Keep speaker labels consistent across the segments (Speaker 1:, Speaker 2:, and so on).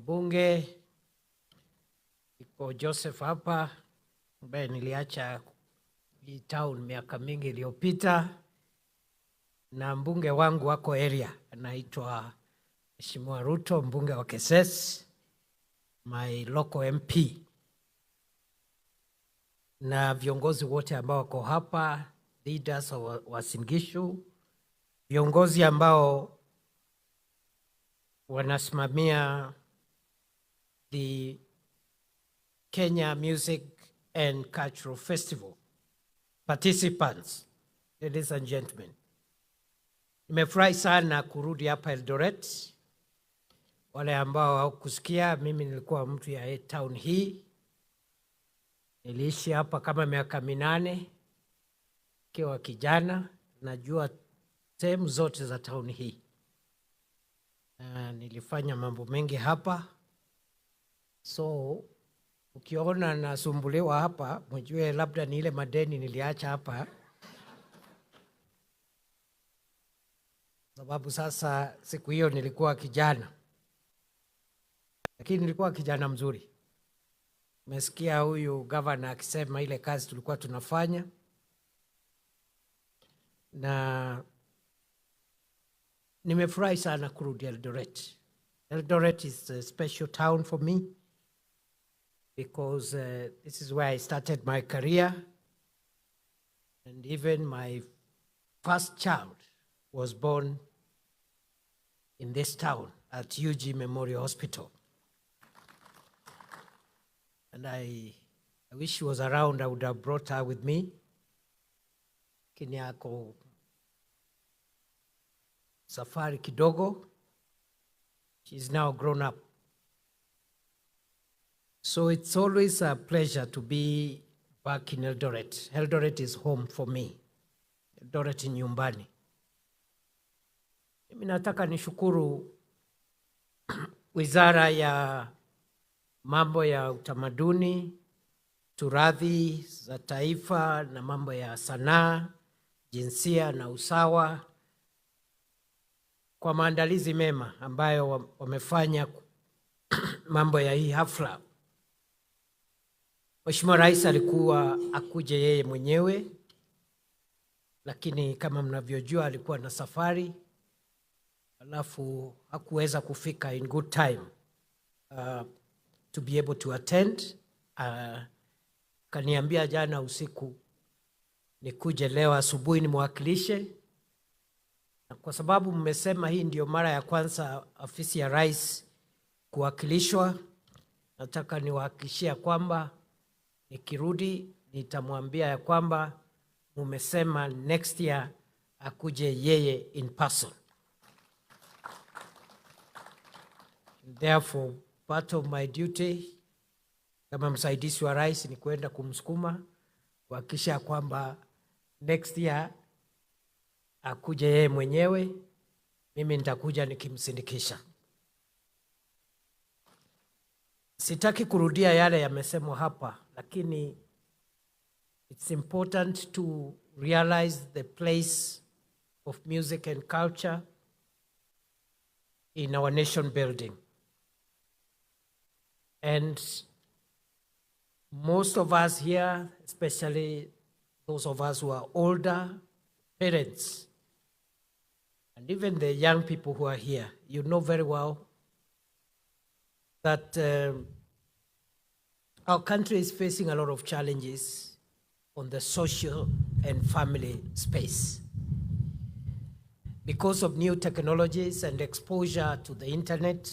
Speaker 1: wabunge, iko Joseph hapa ambaye niliacha hii town miaka mingi iliyopita, na mbunge wangu wako area anaitwa Mheshimiwa Ruto, mbunge wa Keses, my local MP, na viongozi wote ambao wako hapa, leaders wa Uasin Gishu, viongozi ambao wanasimamia the Kenya Music and Cultural Festival, participants, ladies and gentlemen. Nimefurahi sana kurudi hapa Eldoret. Wale ambao hawakusikia, mimi nilikuwa mtu ya town hii. Niliishi hapa kama miaka 8 kiwa kijana, najua sehemu zote za town hii. Nilifanya mambo mengi hapa. So ukiona nasumbuliwa hapa, mjue labda ni ile madeni niliacha hapa. Sababu sasa siku hiyo nilikuwa kijana. Lakini nilikuwa kijana mzuri. Umesikia huyu governor akisema ile kazi tulikuwa tunafanya. Na nimefurahi sana kurudi Eldoret. Eldoret is a special town for me because this is where I started my career, and even my first child was born in this town at UG Memorial Hospital. And I wish she was around, I would have brought her with me. Kinyako safari kidogo. She's now grown up. So it's always a pleasure to be back in Eldoret. Eldoret is home for me. Eldoret ni nyumbani. Mimi nataka nishukuru Wizara ya mambo ya utamaduni, turathi za taifa na mambo ya sanaa, jinsia na usawa kwa maandalizi mema ambayo wamefanya mambo ya hii hafla. Mheshimiwa Rais alikuwa akuje yeye mwenyewe, lakini kama mnavyojua alikuwa na safari, alafu hakuweza kufika in good time to be able to attend. Kaniambia jana usiku nikuje leo asubuhi nimwakilishe. Na kwa sababu mmesema hii ndio mara ya kwanza afisi ya Rais kuwakilishwa, nataka niwahakikishie kwamba nikirudi nitamwambia ya kwamba mmesema next year akuje yeye in person. Therefore, part of my duty kama msaidizi wa Rais ni kwenda kumsukuma kuhakikisha kwamba next year akuje yeye mwenyewe, mimi nitakuja nikimsindikisha. Sitaki kurudia yale yamesemwa hapa, lakini it's important to realize the place of music and culture in our nation building. And most of us here, especially those of us who are older, parents, and even the young people who are here, you know very well that our country is facing a lot of challenges on the social and family space. Because of new technologies and exposure to the internet,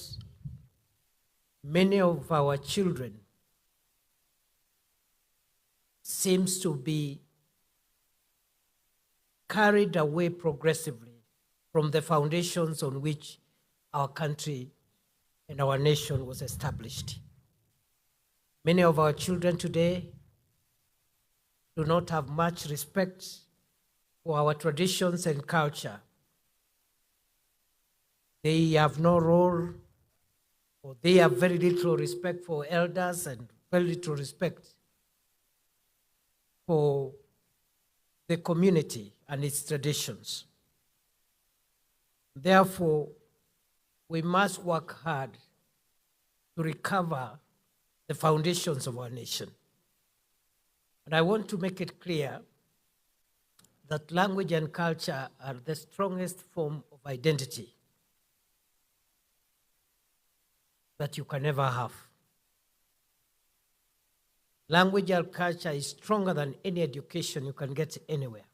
Speaker 1: many of our children seems to be carried away progressively from the foundations on which our country and our nation was established. Many of our children today do not have much respect for our traditions and culture. They have no role, or they have very little respect for elders and very little respect for the community and its traditions. Therefore, we must work hard to recover the foundations of our nation. And I want to make it clear that language and culture are the strongest form of identity that you can ever have. Language and culture is stronger than any education you can get anywhere.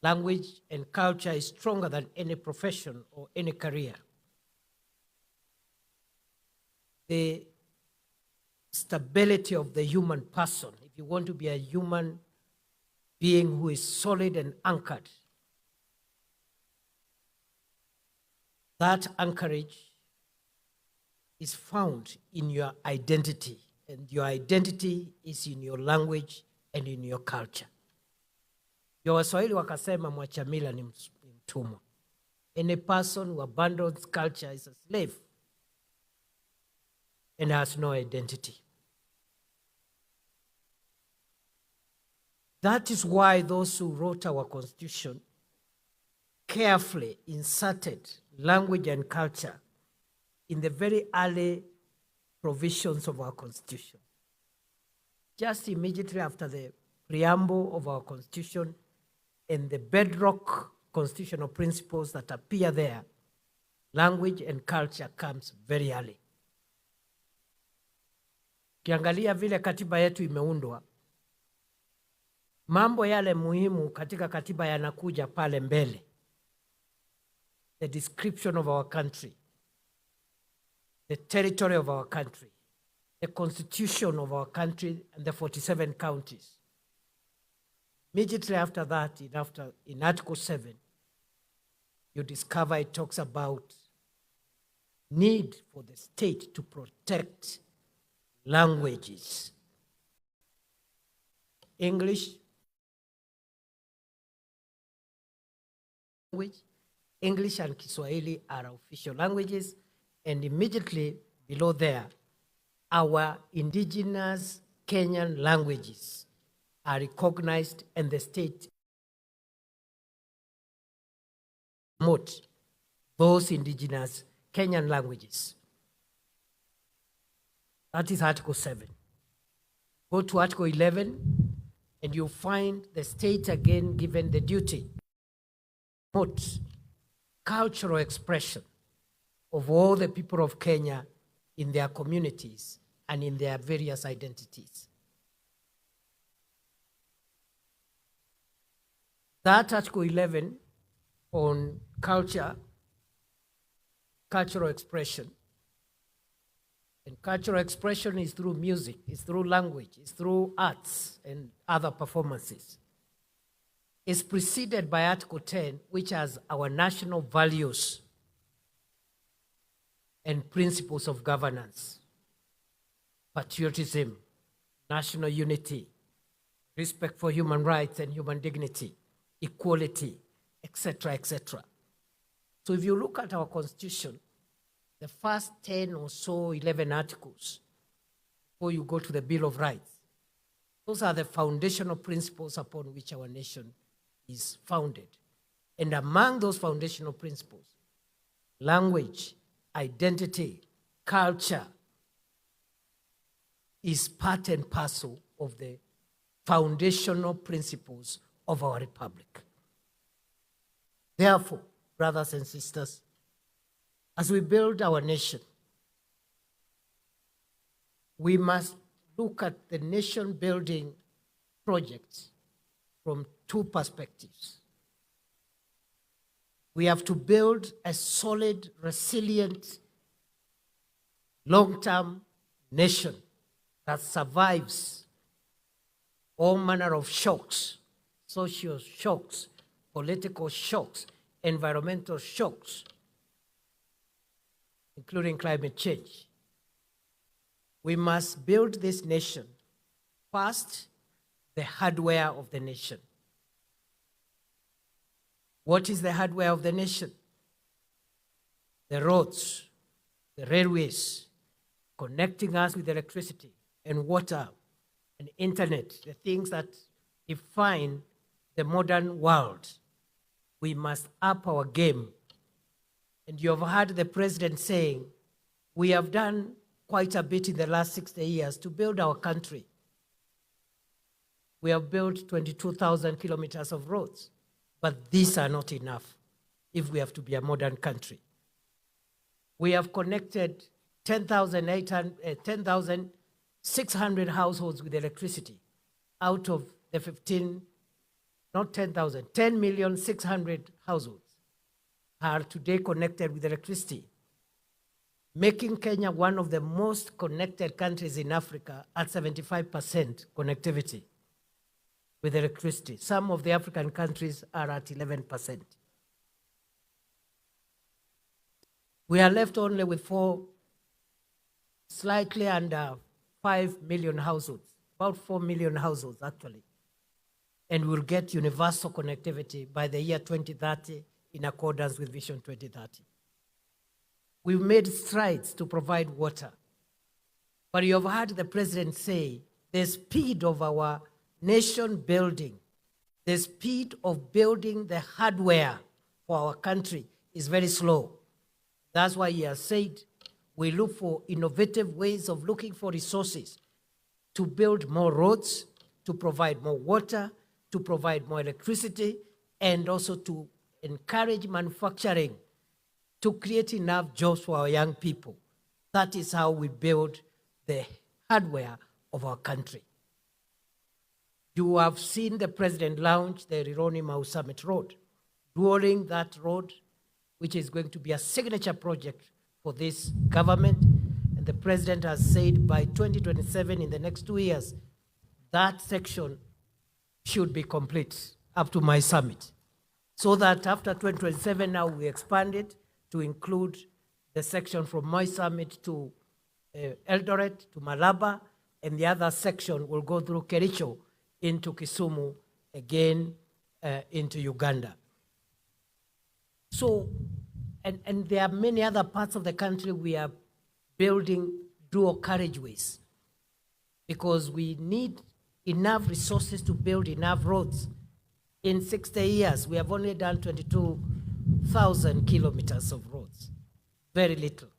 Speaker 1: Language and culture is stronger than any profession or any career. The stability of the human person, if you want to be a human being who is solid and anchored, that anchorage is found in your identity, and your identity is in your language and in your culture. Ndio Waswahili wakasema mwacha mila ni mtumwa. Any person who abandons culture is a slave and has no identity. That is why those who wrote our Constitution carefully inserted language and culture in the very early provisions of our Constitution. Just immediately after the preamble of our Constitution and the bedrock constitutional principles that appear there, language and culture comes very early. Kiangalia vile katiba yetu imeundwa, mambo yale muhimu katika katiba yanakuja pale mbele. The description of our country, the territory of our country, the constitution of our country and the 47 counties. Immediately after that, in Article 7, you discover it talks about need for the state to protect languages. English and Kiswahili are official languages, and immediately below there, our indigenous Kenyan languages are recognized, and the state promote those indigenous Kenyan languages. That is Article 7. Go to Article 11, and you find the state again given the duty to promote cultural expression of all the people of Kenya in their communities and in their various identities. That Article 11 on culture, cultural expression, and cultural expression is through music, it's through language, it's through arts and other performances. It's preceded by Article 10, which has our national values and principles of governance: patriotism, national unity, respect for human rights and human dignity, equality, etc., etc. So if you look at our Constitution, the first 10 or so, 11 articles, before you go to the Bill of Rights, those are the foundational principles upon which our nation is founded. And among those foundational principles, language, identity, culture is part and parcel of the foundational principles of our republic. Therefore, brothers and sisters, as we build our nation, we must look at the nation building projects from two perspectives. We have to build a solid, resilient, long-term nation that survives all manner of shocks, social shocks, political shocks, environmental shocks, including climate change. We must build this nation, first, the hardware of the nation. What is the hardware of the nation? The roads, the railways, connecting us with electricity and water and internet, the things that define the modern world. We must up our game. And you have heard the president saying, we have done quite a bit in the last 60 years to build our country. We have built 22,000 kilometers of roads, but these are not enough if we have to be a modern country. We have connected 10,600 households with electricity out of the 10,600,000 households are today connected with electricity, making Kenya one of the most connected countries in Africa at 75% connectivity with electricity. Some of the African countries are at 11%. We are left only with slightly under 5 million households, about 4 million households actually. And we'll get universal connectivity by the year 2030 in accordance with Vision 2030. We've made strides to provide water. But you have heard the president say the speed of our nation building, the speed of building the hardware for our country is very slow. That's why he has said we look for innovative ways of looking for resources to build more roads, to provide more water, to provide more electricity, and also to encourage manufacturing to create enough jobs for our young people. That is how we build the hardware of our country. You have seen the president launch the Rironi Mau Summit Road. During that road, which is going to be a signature project for this government, and the president has said by 2027, in the next 2 years, that section should be complete up to my summit. So that after 2027, now we expand it to include the section from my summit to Eldoret, to Malaba, and the other section will go through Kericho into Kisumu, again into Uganda. So, and there are many other parts of the country we are building dual carriageways because we need enough resources to build enough roads. In 60 years, we have only done 22,000 kilometers of roads. Very little.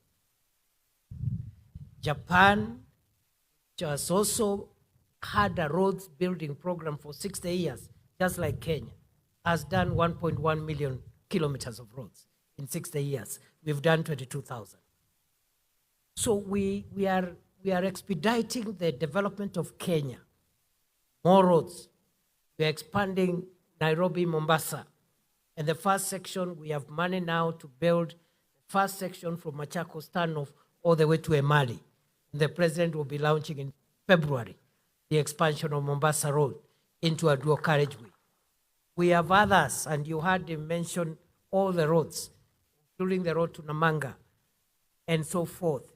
Speaker 1: Japan, which has also had a roads building program for 60 years, just like Kenya, has done 1.1 million kilometers of roads in 60 years. We've done 22,000. So we are expediting the development of Kenya. More roads. We are expanding Nairobi, Mombasa. And the first section, we have money now to build the first section from Machakos Turnoff all the way to Emali. The president will be launching in February the expansion of Mombasa Road into a dual carriageway. We have others, and you heard him mention all the roads, including the road to Namanga, and so forth.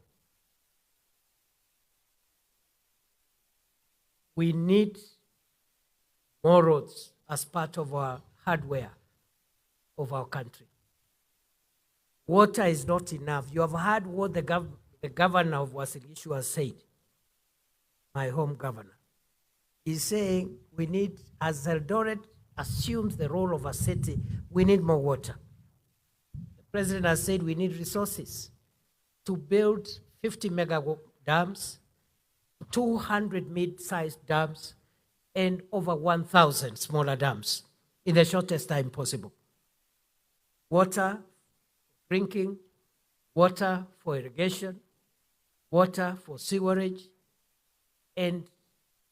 Speaker 1: We need more roads as part of our hardware of our country. Water is not enough. You have heard what the governor of Wasilishu has said, my home governor. He's saying we need, as Eldoret assumes the role of a city, we need more water. The president has said we need resources to build 50 megawatt dams, 200 mid-sized dams, and over 1,000 smaller dams in the shortest time possible. Water, drinking, water for irrigation, water for sewerage, and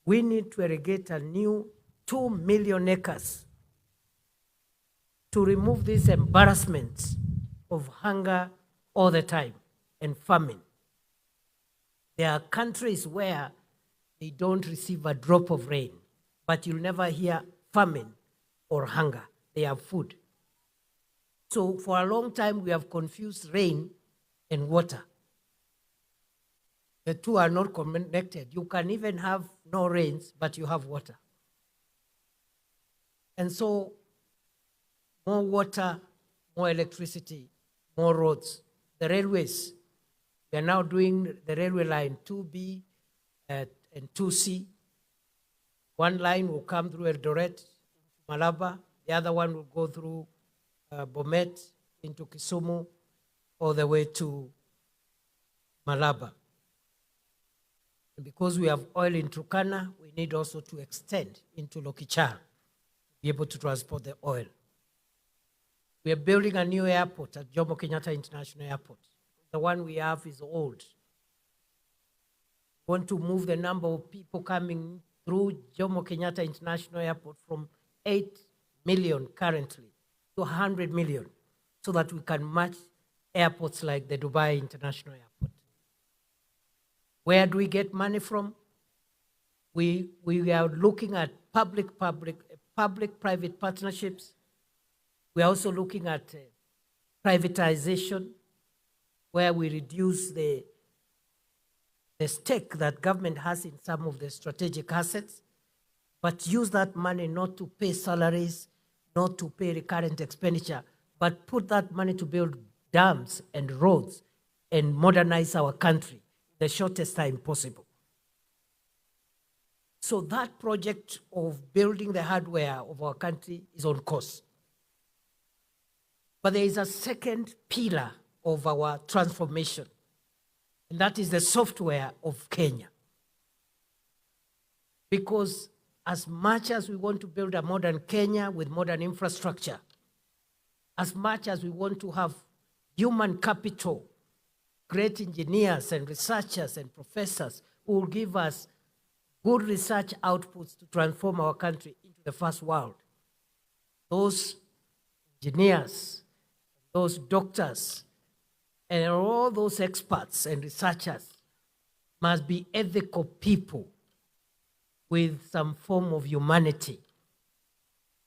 Speaker 1: we need to irrigate a new 2 million acres to remove this embarrassment of hunger all the time and famine. There are countries where they don't receive a drop of rain, but you'll never hear famine or hunger. They have food. So for a long time, we have confused rain and water. The two are not connected. You can even have no rains, but you have water. And so more water, more electricity, more roads. The railways, we are now doing the railway line 2B and 2C. One line will come through Eldoret, Malaba. The other one will go through Bomet into Kisumu all the way to Malaba. And because we have oil in Turkana, we need also to extend into Lokichar to be able to transport the oil. We are building a new airport at Jomo Kenyatta International Airport. The one we have is old. We want to move the number of people coming through Jomo Kenyatta International Airport from 8 million currently to 100 million so that we can match airports like the Dubai International Airport. Where do we get money from? We are looking at public-private partnerships. We are also looking at privatization, where we reduce the stake that government has in some of the strategic assets, but use that money not to pay salaries, not to pay recurrent expenditure, but put that money to build dams and roads and modernize our country in the shortest time possible. So that project of building the hardware of our country is on course. But there is a second pillar of our transformation, and that is the software of Kenya. Because as much as we want to build a modern Kenya with modern infrastructure, as much as we want to have human capital, great engineers and researchers and professors who will give us good research outputs to transform our country into the first world, those engineers, those doctors, and all those experts and researchers must be ethical people with some form of humanity.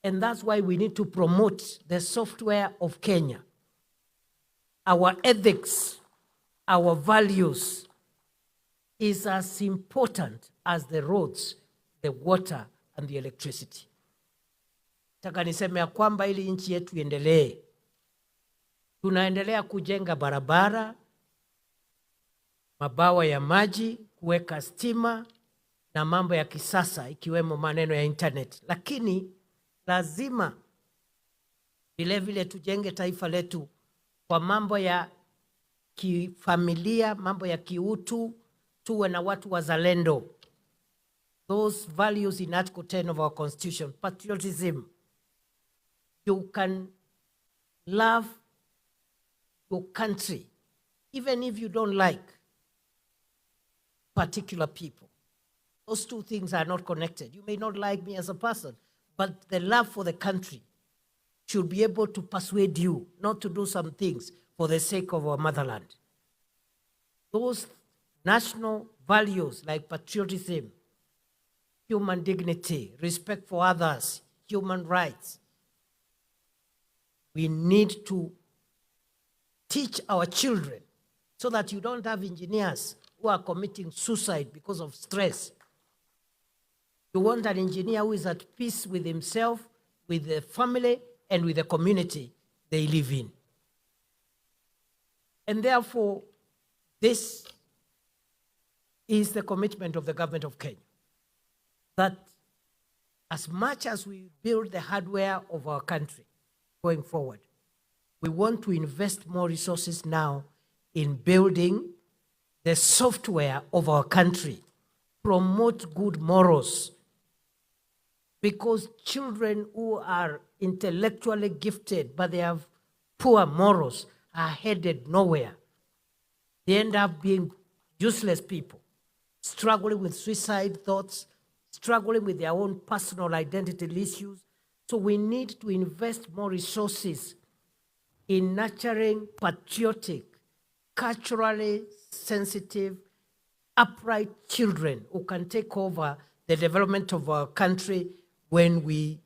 Speaker 1: And that's why we need to promote the software of Kenya. Our ethics, our values is as important as the roads, the water, and the electricity. Nataka niseme ya kwamba ili nchi yetu iendelee, tunaendelea kujenga barabara, mabawa ya maji, kuweka stima na mambo ya kisasa ikiwemo maneno ya internet. Lakini lazima vile vile tujenge taifa letu kwa mambo ya kifamilia, mambo ya kiutu, tuwe na watu wazalendo. Those values in Article 10 of our Constitution, patriotism. You can love your country, even if you don't like particular people. Those two things are not connected. You may not like me as a person, but the love for the country should be able to persuade you not to do some things for the sake of our motherland. Those national values like patriotism, human dignity, respect for others, human rights, we need to teach our children so that you don't have engineers who are committing suicide because of stress. You want an engineer who is at peace with himself, with the family, and with the community they live in. And therefore, this is the commitment of the government of Kenya, that as much as we build the hardware of our country going forward, we want to invest more resources now in building the software of our country, promote good morals, because children who are intellectually gifted but they have poor morals are headed nowhere. They end up being useless people, struggling with suicide thoughts, struggling with their own personal identity issues. So we need to invest more resources in nurturing patriotic, culturally sensitive, upright children who can take over the development of our country when we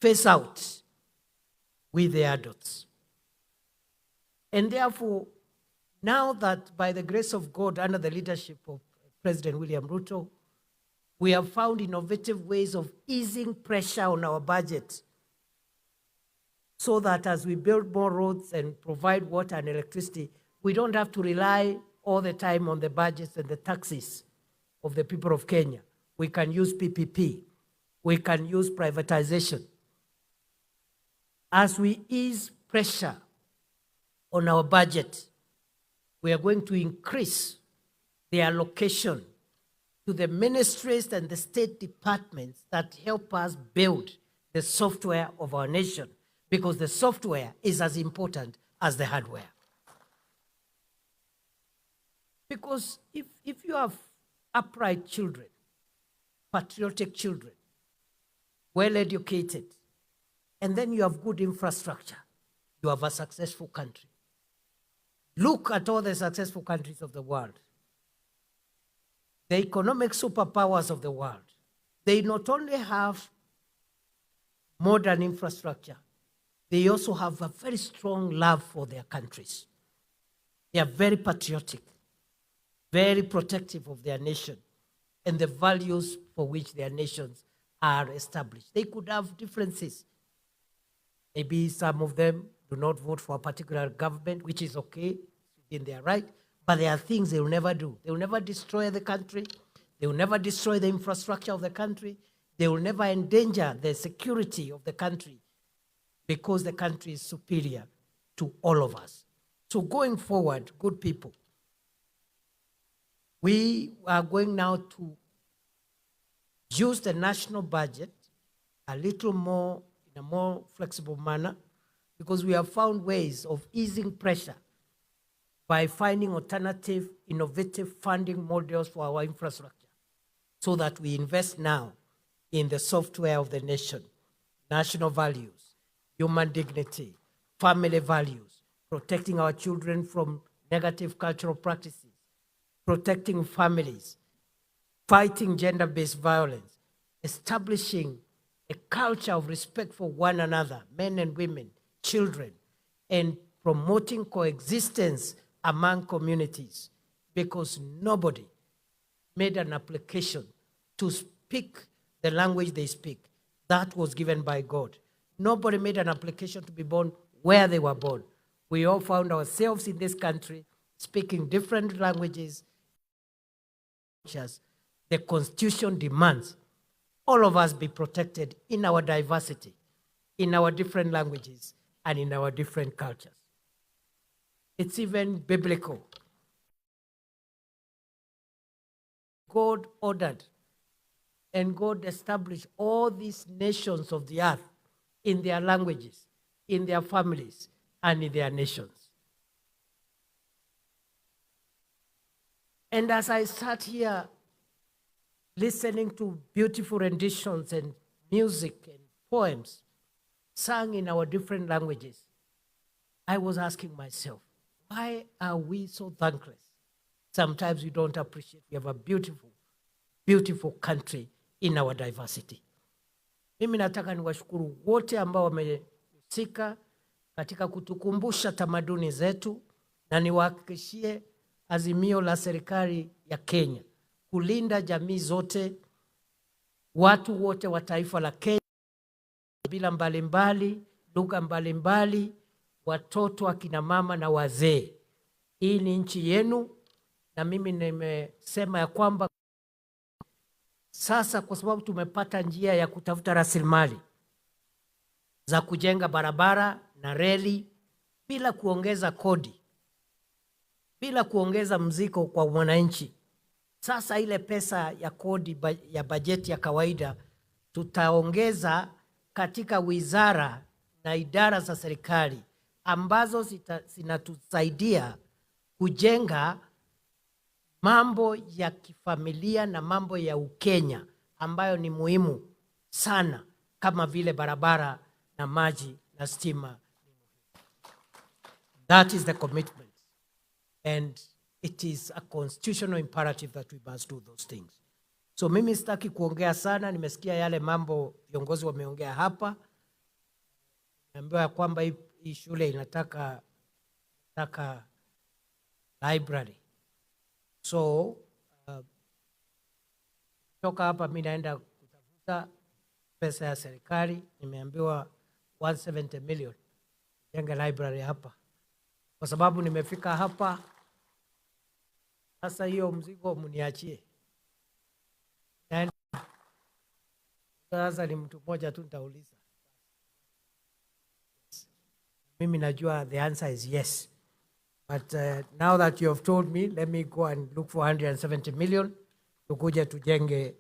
Speaker 1: phase out with the adults. And therefore, now that by the grace of God, under the leadership of President William Ruto, we have found innovative ways of easing pressure on our budget so that as we build more roads and provide water and electricity, we don't have to rely all the time on the budgets and the taxes of the people of Kenya. We can use PPP. We can use privatization. As we ease pressure on our budget, we are going to increase the allocation to the ministries and the state departments that help us build the software of our nation, because the software is as important as the hardware. Because if you have upright children, patriotic children, well-educated, and then you have good infrastructure, you have a successful country. Look at all the successful countries of the world. The economic superpowers of the world. They not only have modern infrastructure, they also have a very strong love for their countries. They are very patriotic, very protective of their nation and the values for which their nations are established. They could have differences. Maybe some of them do not vote for a particular government, which is okay, in their right, but there are things they will never do. They will never destroy the country. They will never destroy the infrastructure of the country. They will never endanger the security of the country, because the country is superior to all of us. So going forward, good people, we are going now to use the national budget a little more, in a more flexible manner, because we have found ways of easing pressure by finding alternative, innovative funding models for our infrastructure, so that we invest now in the software of the nation, national values, human dignity, family values, protecting our children from negative cultural practices, protecting families, fighting gender-based violence, establishing a culture of respect for one another, men and women, children, and promoting coexistence among communities, because nobody made an application to speak the language they speak. That was given by God. Nobody made an application to be born where they were born. We all found ourselves in this country speaking different languages. The Constitution demands all of us be protected in our diversity, in our different languages, and in our different cultures. It's even biblical. God ordered and God established all these nations of the earth in their languages, in their families, and in their nations. And as I sat here listening to beautiful renditions and music and poems sung in our different languages, I was asking myself, why are we so thankless? Sometimes we don't appreciate we have a beautiful, beautiful country in our diversity. Mimi nataka niwashukuru wote ambao wamehusika katika kutukumbusha tamaduni zetu, na niwahakikishie azimio la serikali ya Kenya kulinda jamii zote, watu wote wa taifa la Kenya, bila mbalimbali, lugha mbalimbali, watoto, akina mama na wazee. Hii ni nchi yenu, na mimi nimesema ya kwamba sasa, kwa sababu tumepata njia ya kutafuta rasilimali za kujenga barabara na reli bila kuongeza kodi, bila kuongeza mzigo kwa mwananchi, sasa ile pesa ya kodi ya bajeti ya kawaida tutaongeza katika wizara na idara za serikali ambazo zinatusaidia kujenga mambo ya kifamilia na mambo ya Ukenya ambayo ni muhimu sana, kama vile barabara na maji na stima. That is the commitment, and it is a constitutional imperative that we must do those things. So mimi sitaki kuongea sana, nimesikia yale mambo viongozi wameongea hapa. Naambiwa ya kwamba hii shule inataka library. So toka hapa mimi naenda kutafuta pesa ya serikali, nimeambiwa 170 million jenga library hapa. Kwa sababu nimefika hapa, sasa hiyo mzigo mniachie. Sasa ni mtu mmoja tu nitauliza. Mimi najua the answer is yes. But now that you have told me, let me go and look for 170 million tukuje tujenge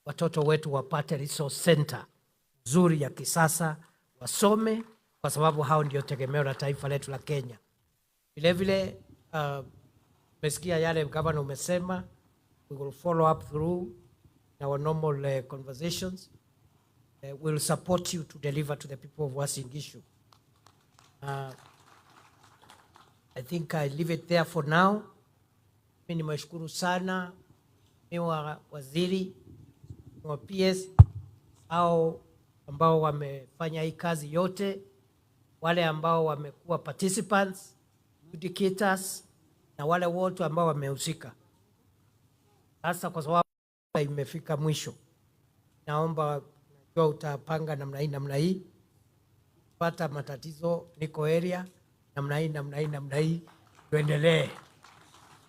Speaker 1: watoto wetu wapate resource center nzuri ya kisasa, wasome, kwa sababu hao ndio tegemeo la taifa letu la Kenya. Vile vile umesikia yale gavana umesema, we will follow up through our normal conversations. We will support you to deliver to the people of Uasin Gishu. I think I leave it there for now. Mimi nimeshukuru sana Mheshimiwa Waziri wa PS au ambao wamefanya hii kazi yote, wale ambao wamekuwa participants, educators, na wale wote ambao wamehusika. Sasa kwa sababu imefika mwisho, naomba najua utapanga namna hii, pata matatizo niko area namna hii tuendelee.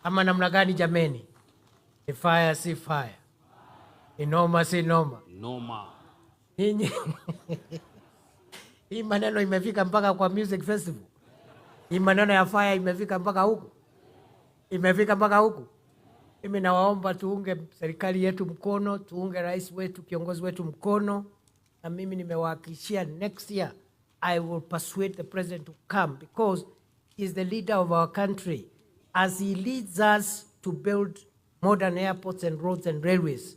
Speaker 1: Ama namna gani jameni? Ni fire si fire, ni noma si noma. Hii maneno imefika mpaka kwa music festival. Hii maneno ya fire imefika mpaka huku. Mimi nawaomba tuunge serikali yetu mkono, tuunge rais wetu, kiongozi wetu mkono, na mimi nimewahakikishia next year I will persuade the president to come, because he is the leader of our country. As he leads us to build modern airports and roads and railways,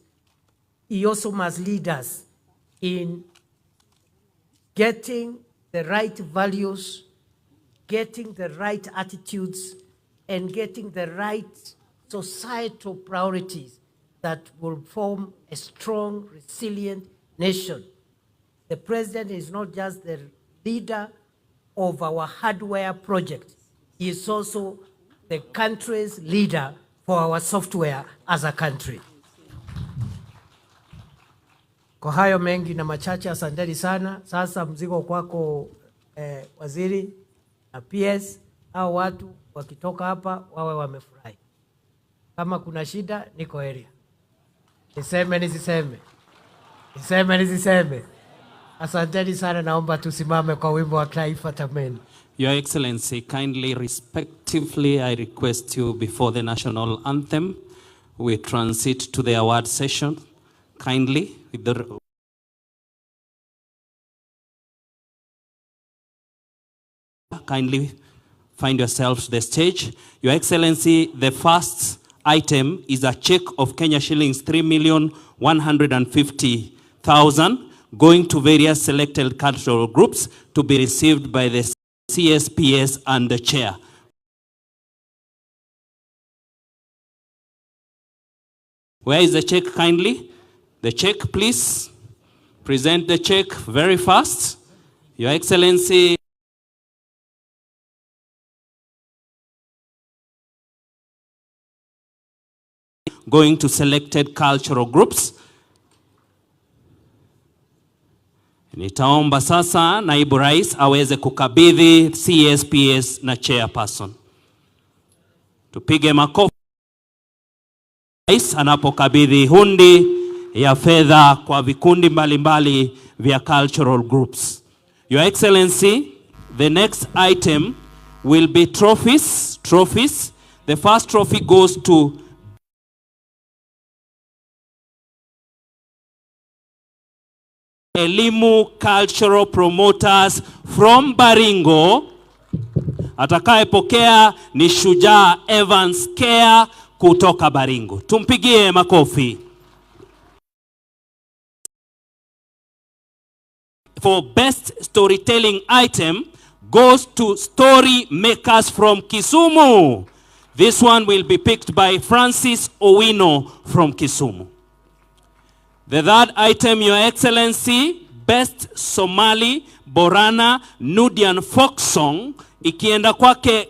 Speaker 1: he also must lead us in getting the right values, getting the right attitudes, and getting the right societal priorities that will form a strong, resilient nation. The president is not just the leader of our hardware project. He is also the country's leader for our software as a country. Kwa hayo mengi na machache, asanteni sana. Sasa mzigo kwako waziri na PS, au watu wakitoka hapa wawe wamefurahi. Kama kuna shida niko area. Niseme. Asanteni sana, naomba tusimame kwa wimbo wa taifa tameni.
Speaker 2: Your Excellency, kindly, respectively, I request you before the national anthem, we transit to the award session. Kindly, with the kindly find yourselves the stage. Your Excellency, the first item is a check of Kenya shillings 3,150,000 going to various selected cultural groups to be received by the CSPS and the chair. Where is the check kindly? The check, please. Present the check very fast. Your Excellency. Going to selected cultural groups. Nitaomba sasa naibu rais aweze kukabidhi CSPS na chairperson. Tupige makofi rais anapokabidhi hundi ya fedha kwa vikundi mbalimbali vya cultural groups. Your Excellency, the next item will be trophies. The first trophy goes to Elimu Cultural Promoters from Baringo. Atakayepokea ni Shujaa Evans Care kutoka Baringo. Tumpigie makofi. For best storytelling item goes to Story Makers from Kisumu. This one will be picked by Francis Owino from Kisumu. The third item, Your Excellency, Best Somali Borana Nudian Folk Song, ikienda kwake